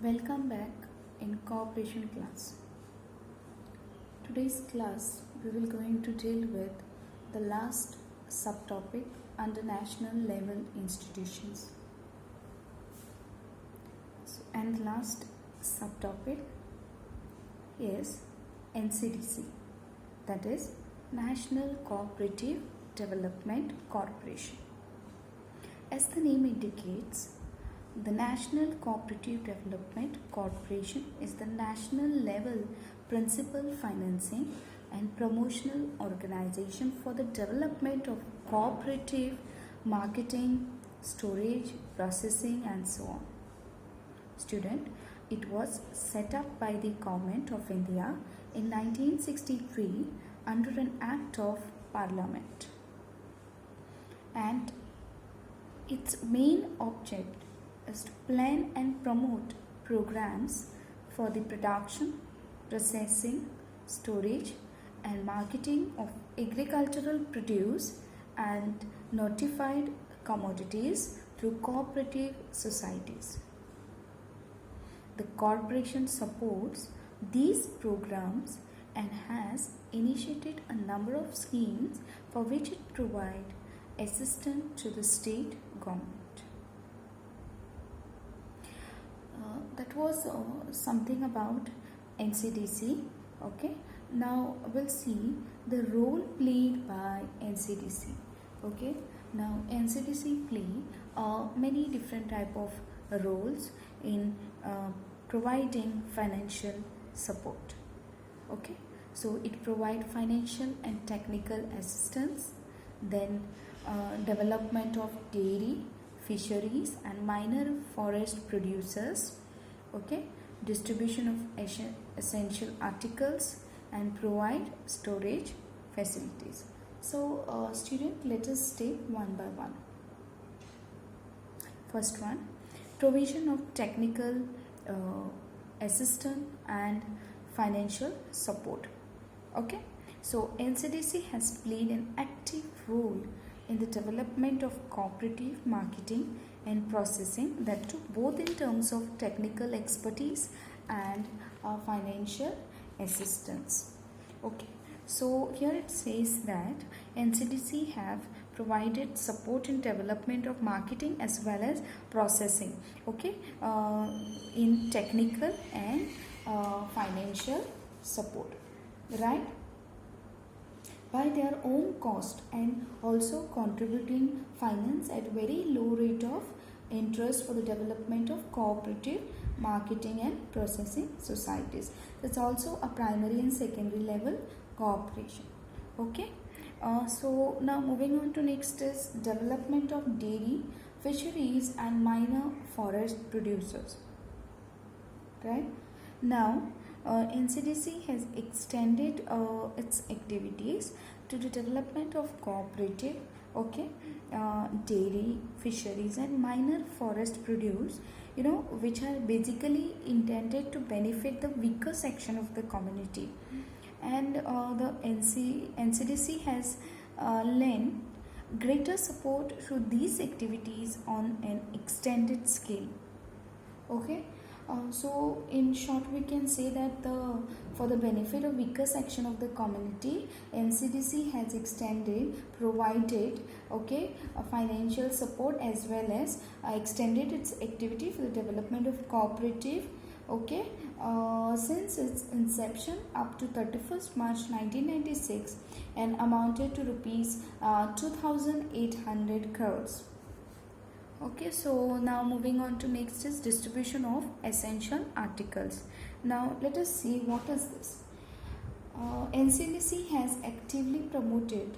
Welcome back in cooperation class. Today's class we will going to deal with the last subtopic under national level institutions. And last subtopic is NCDC, that is National Cooperative Development Corporation. As the name indicates, the National Cooperative Development Corporation is the national level principal financing and promotional organization for the development of cooperative marketing, storage, processing and so on. Student, it was set up by the Government of India in 1963 under an Act of Parliament, and its main object is to plan and promote programs for the production, processing, storage and marketing of agricultural produce and notified commodities through cooperative societies. The corporation supports these programs and has initiated a number of schemes for which it provides assistance to the state government. That was something about NCDC. Okay, now we'll see the role played by NCDC. Okay, now NCDC play many different type of roles in providing financial support. Okay, so it provide financial and technical assistance, then development of dairy, fisheries and minor forest producers. Okay, distribution of essential articles and provide storage facilities. So student, let us take one by one. First one, provision of technical assistance and financial support. Okay, so NCDC has played an active role in the development of cooperative marketing and processing, that too both in terms of technical expertise and financial assistance. Okay, so here it says that NCDC have provided support in development of marketing as well as processing. Okay, in technical and financial support, right, by their own cost, and also contributing finance at very low rate of interest for the development of cooperative marketing and processing societies. That's also a primary and secondary level cooperation. Okay, so now moving on to next is development of dairy, fisheries and minor forest producers. Right, now NCDC has extended its activities to the development of cooperative, okay, dairy, fisheries and minor forest produce, which are basically intended to benefit the weaker section of the community. And the NCDC has lent greater support through these activities on an extended scale. Okay, so in short we can say that for the benefit of weaker section of the community, NCDC has provided financial support as well as extended its activity for the development of cooperative, since its inception up to 31st March 1996 and amounted to rupees 2,800 crores. Okay, so now moving on to next is distribution of essential articles. Now let us see what is this. NCDC has actively promoted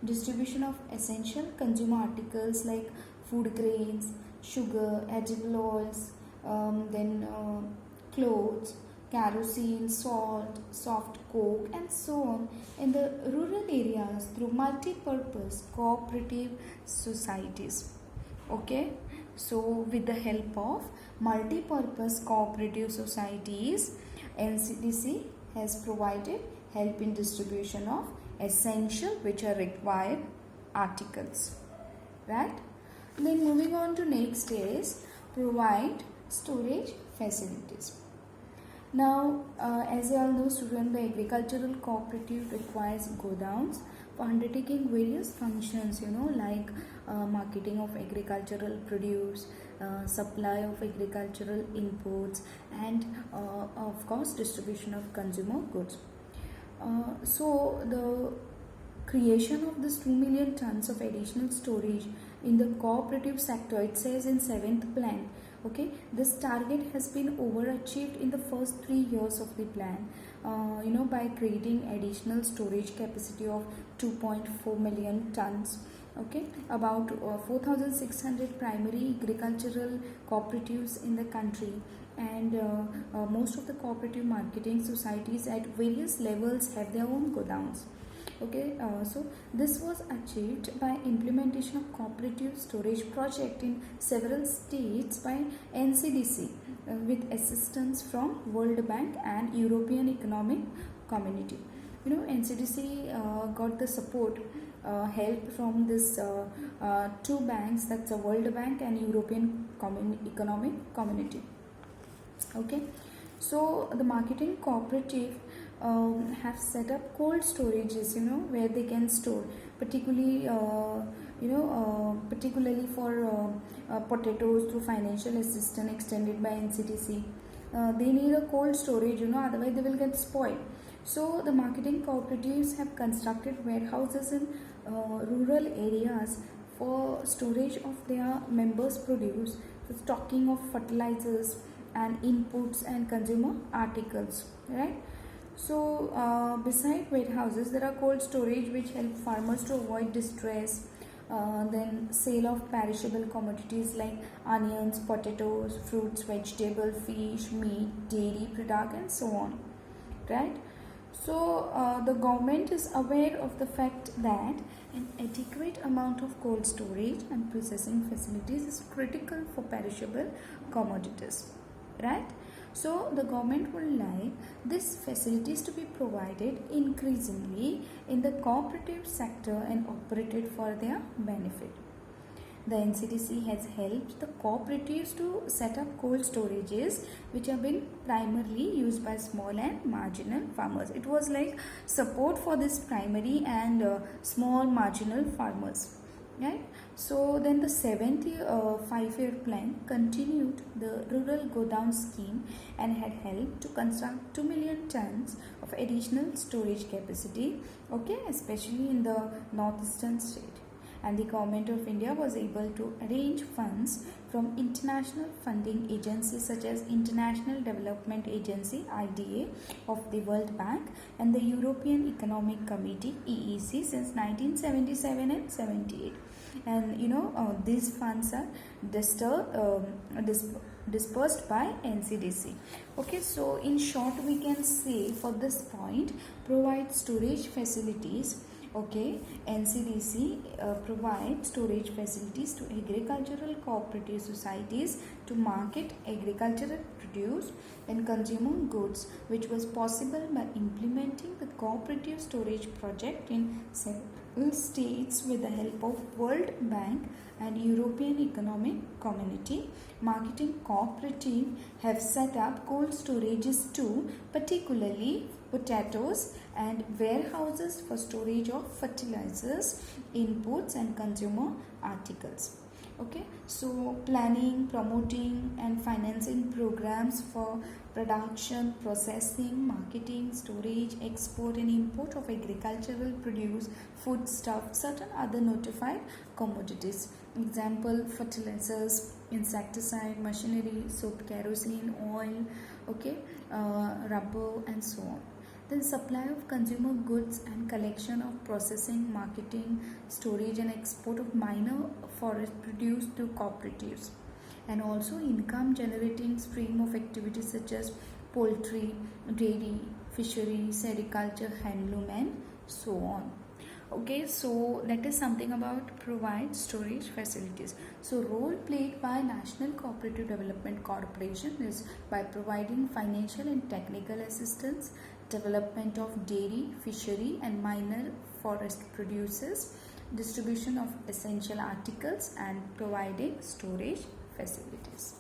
distribution of essential consumer articles like food grains, sugar, edible oils, then clothes, kerosene, salt, soft coke and so on in the rural areas through multi-purpose cooperative societies. Okay, so with the help of multi-purpose cooperative societies, NCDC has provided help in distribution of essential which are required articles, right. Then moving on to next is provide storage facilities. Now, as you all know, student, the agricultural cooperative requires godowns for undertaking various functions, like marketing of agricultural produce, supply of agricultural inputs, and of course distribution of consumer goods. So the creation of this 2 million tons of additional storage in the cooperative sector, it says in 7th plan. Okay, this target has been overachieved in the first 3 years of the plan, by creating additional storage capacity of 2.4 million tons. Okay, about 4,600 primary agricultural cooperatives in the country, and most of the cooperative marketing societies at various levels have their own godowns. Okay, so this was achieved by implementation of cooperative storage project in several states by NCDC with assistance from World Bank and European Economic Community. NCDC got the support, help from this two banks, that's the World Bank and European Economic Community. Okay, so the marketing cooperative have set up cold storages, where they can store, particularly for potatoes through financial assistance extended by NCDC. They need a cold storage, otherwise they will get spoiled. So the marketing cooperatives have constructed warehouses in rural areas for storage of their members' produce, for stocking of fertilizers and inputs and consumer articles, right? So beside warehouses, there are cold storage which help farmers to avoid distress. Then sale of perishable commodities like onions, potatoes, fruits, vegetable, fish, meat, dairy product, and so on, right? So the government is aware of the fact that an adequate amount of cold storage and processing facilities is critical for perishable commodities, right? So the government would like these facilities to be provided increasingly in the cooperative sector and operated for their benefit. The NCDC has helped the cooperatives to set up cold storages which have been primarily used by small and marginal farmers. It was like support for this primary and small marginal farmers. Right? So then the 7th 5-year plan continued the rural godown scheme and had helped to construct 2 million tons of additional storage capacity, okay, especially in the northeastern state. And the government of India was able to arrange funds from international funding agencies such as International Development Agency (IDA) of the World Bank and the European Economic Committee (EEC) since 1977 and 78. And these funds are dispersed by NCDC. Okay, so in short we can say for this point, provide storage facilities. Okay, NCDC provides storage facilities to agricultural cooperative societies to market agricultural produce and consumer goods, which was possible by implementing the cooperative storage project in several states with the help of World Bank and European Economic Community. Marketing cooperative have set up cold storages too, particularly potatoes, and warehouses for storage of fertilizers, inputs, and consumer articles. Okay, so planning, promoting, and financing programs for production, processing, marketing, storage, export, and import of agricultural produce, foodstuff, certain other notified commodities. Example: fertilizers, insecticide, machinery, soap, kerosene, oil, okay, rubber, and so on. Then supply of consumer goods and collection of processing, marketing, storage and export of minor forest produce through cooperatives. And also income generating stream of activities such as poultry, dairy, fisheries, agriculture, handloom and so on. Okay, so that is something about provide storage facilities. So role played by National Cooperative Development Corporation is by providing financial and technical assistance, development of dairy, fishery and minor forest produces, distribution of essential articles and providing storage facilities.